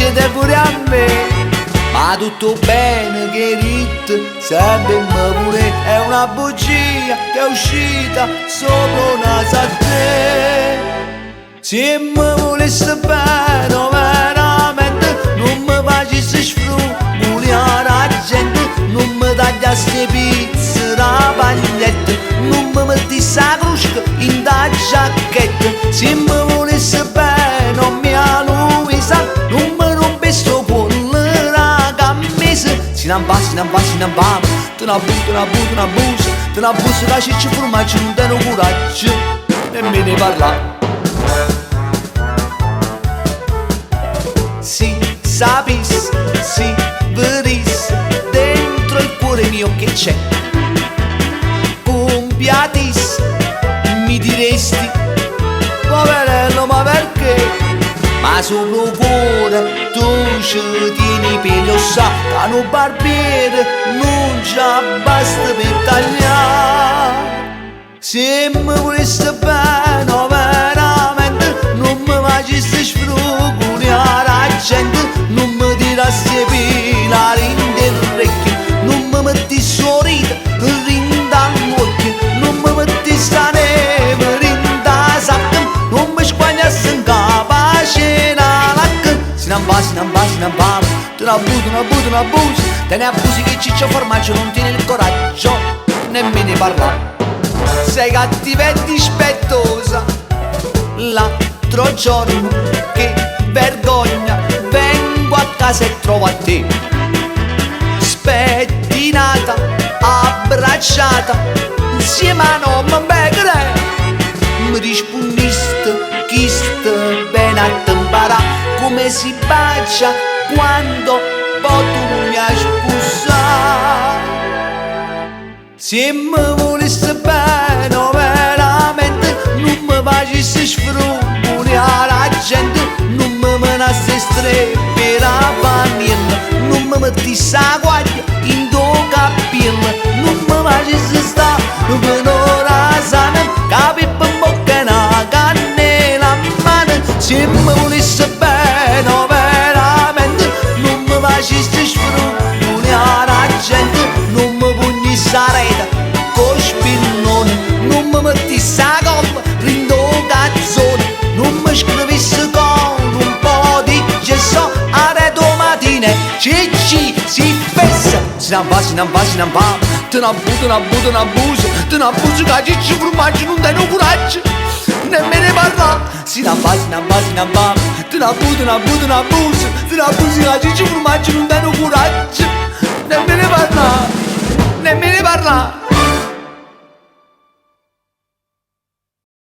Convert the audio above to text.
piacete pure a me. Ma tutto bene che rit, sapemmo pure è una bugia che è uscita sopra una te. Se mi volesse bene veramente non mi facesse sfruttare la gente, non mi tagliasse pizza da paglietta, non mi mettesse la crusca in da giacchetta. Se mi volesse bene non mi Luisa, non mi rompesse la camisa. Si non va, si non va, si non va, te ne bu, te ne bu, te ne busa, te ne busa da ciccia formaggio, non te ne coraggio nemmeno parlare. Si sapesse, si vedesse dentro il cuore mio che c'è, compiatisse, mi diresti poverello ma perché? Ma sopra il cuore tu ci tieni per lo sa, che un barbiere non ci basta per tagliare. Se mi volesse bene veramente non mi facesse sfruttare la gente, non mi tirasse pila rinderrecchio, non mi mettesse sorride rindall'occhio, non mi mettesse la neve rindasacca, non mi squagnasse in capo a cena lacca. Si non va, si non va, si non va, te ne bu, te ne bu, te ne busi, te ne abusi che ciccia formaggio, non tieni il coraggio nemmeno parlare. Sei cattiva e dispettosa, l'altro giorno che vergogna vengo a casa e trovo a te spettinata, abbracciata insieme a nome begre. Mi rispondiste chi sta bene a tempara, come si bacia quando poi tu mi hai sposato. Se mi volesse bene veramente non mi facesse sfruttare la gente, non mi menasse streppi la panniera, non mi mettesse la guaglia in do capello, non mi facesse stare per ora sana, capi per bocca e una cannella a mano. Se mi volesse bene veramente non mi facesse sfruttare la gente, non mi pugnisse la rete con spillone, non mi mettesse la gomma rindo cazzone, non mi scrivesse con un po' di gesso a redomatine cicci si fessa. Si non va, si non va, si non va, te ne bu, te ne bu, te ne busa, te ne busa che cicci formaggio non te ne coraggio nemmeno parlare. Si non va, si non va, si non va, te ne bu, te ne bu, te ne busa, te ne busa che cicci formaggio non te ne